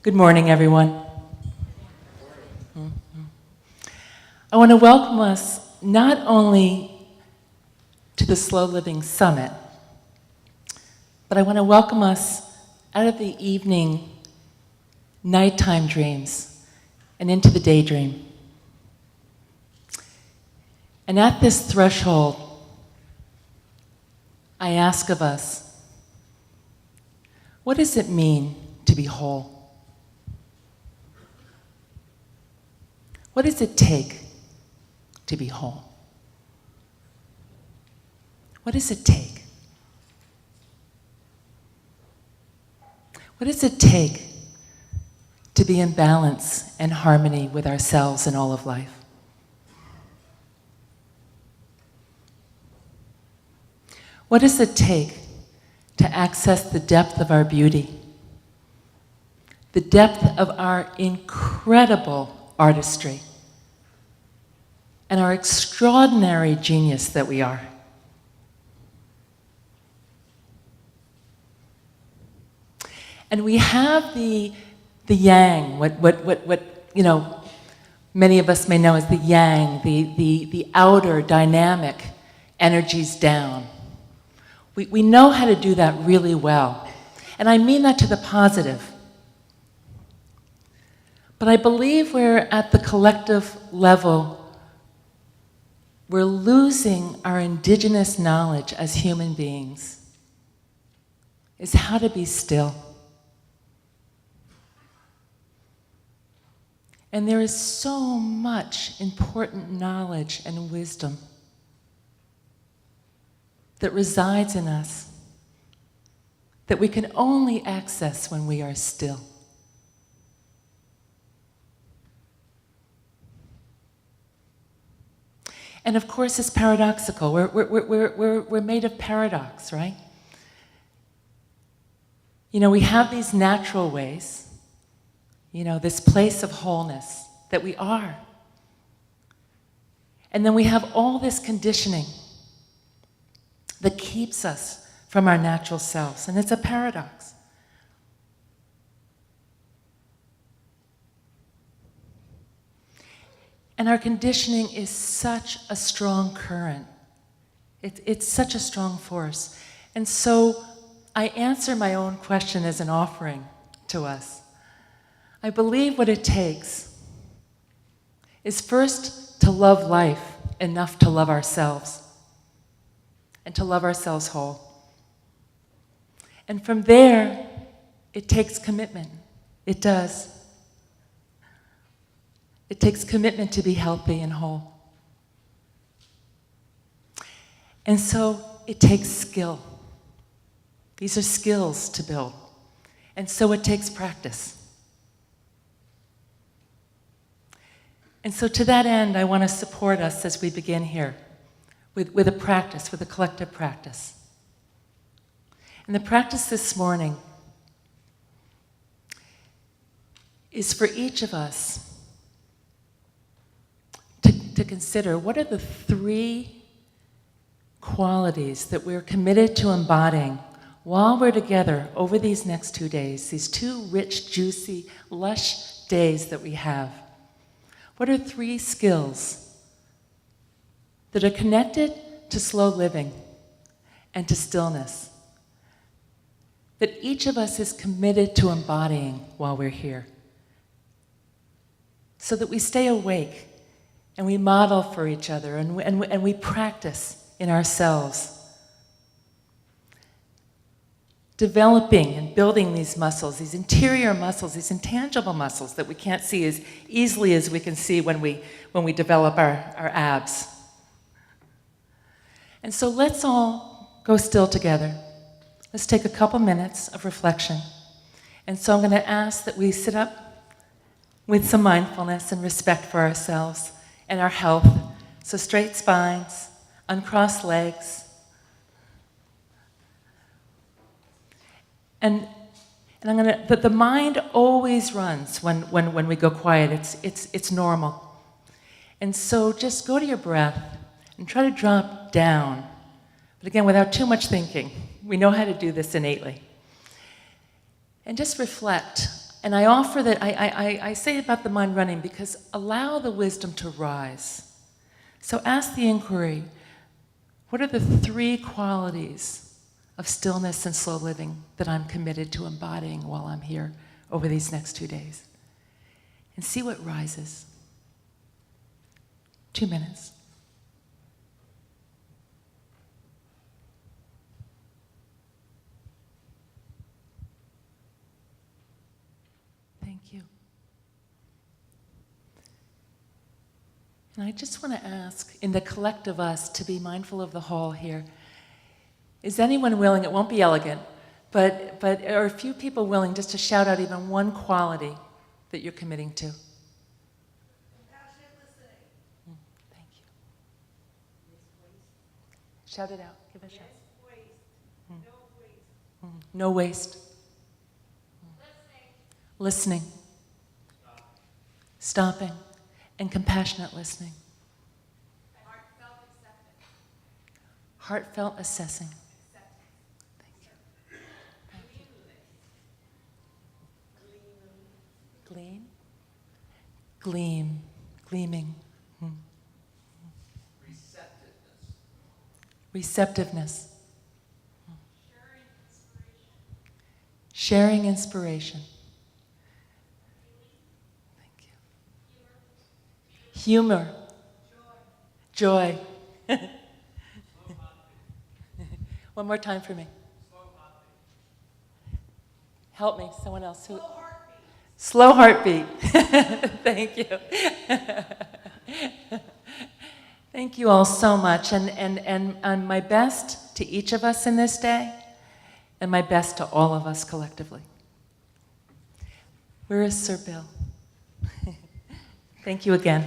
Good morning, everyone. I want to welcome us not only to the Slow Living Summit, but I want to welcome us out of the evening, nighttime dreams and into the daydream. And at this threshold, I ask of us, what does it mean to be whole? What does it take to be whole? What does it take? What does it take to be in balance and harmony with ourselves and all of life? What does it take to access the depth of our beauty, the depth of our incredible artistry, and our extraordinary genius that we are? And we have the yang, what you know, many of us may know as the yang, the outer dynamic energies down. We know how to do that really well. And I mean that to the positive. But I believe we're at the collective level, we're losing our indigenous knowledge as human beings, is how to be still. And there is so much important knowledge and wisdom that resides in us that we can only access when we are still. And of course, it's paradoxical. We're made of paradox, right? You know, we have these natural ways, you know, this place of wholeness that we are. And then we have all this conditioning that keeps us from our natural selves, and it's a paradox. And our conditioning is such a strong current. It's such a strong force. And so I answer my own question as an offering to us. I believe what it takes is first to love life enough to love ourselves, and to love ourselves whole. And from there, it takes commitment. It does. It takes commitment to be healthy and whole. And so it takes skill. These are skills to build. And so it takes practice. And so to that end, I want to support us as we begin here with a practice, with a collective practice. And the practice this morning is for each of us to consider what are the 3 qualities that we're committed to embodying while we're together over these next 2 days, these 2 rich, juicy, lush days that we have. What are 3 skills that are connected to slow living and to stillness that each of us is committed to embodying while we're here, so that we stay awake and we model for each other and we practice in ourselves, developing and building these muscles, these interior muscles, these intangible muscles that we can't see as easily as we can see when we develop our abs. And so let's all go still together. Let's take a couple minutes of reflection. And so I'm going to ask that we sit up with some mindfulness and respect for ourselves and our health. So straight spines, uncrossed legs. And I'm going to, but the mind always runs when we go quiet. It's normal. And so just go to your breath and try to drop down. But again, without too much thinking. We know how to do this innately. And just reflect And I offer that, I say about the mind running because allow the wisdom to rise. So ask the inquiry, what are the 3 qualities of stillness and slow living that I'm committed to embodying while I'm here over these next 2 days? And see what rises. 2 minutes. Thank you. And I just want to ask, in the collective us, to be mindful of the hall here. Is anyone willing, it won't be elegant, but are a few people willing just to shout out even one quality that you're committing to? Compassionate listening. Thank you. Shout it out. Give it a shout. Waste. No waste. No waste. Listening. Stopping. And compassionate listening. Heartfelt acceptance. Heartfelt assessing. Thank you. Gleam. Gleam. Gleaming. Receptiveness. Sharing inspiration. Thank you. Humor. Joy. One more time for me. Help me, someone else. Who? Slow heartbeat. Thank you. Thank you all so much. And my best to each of us in this day, and my best to all of us collectively. Where is Sir Bill? Thank you again.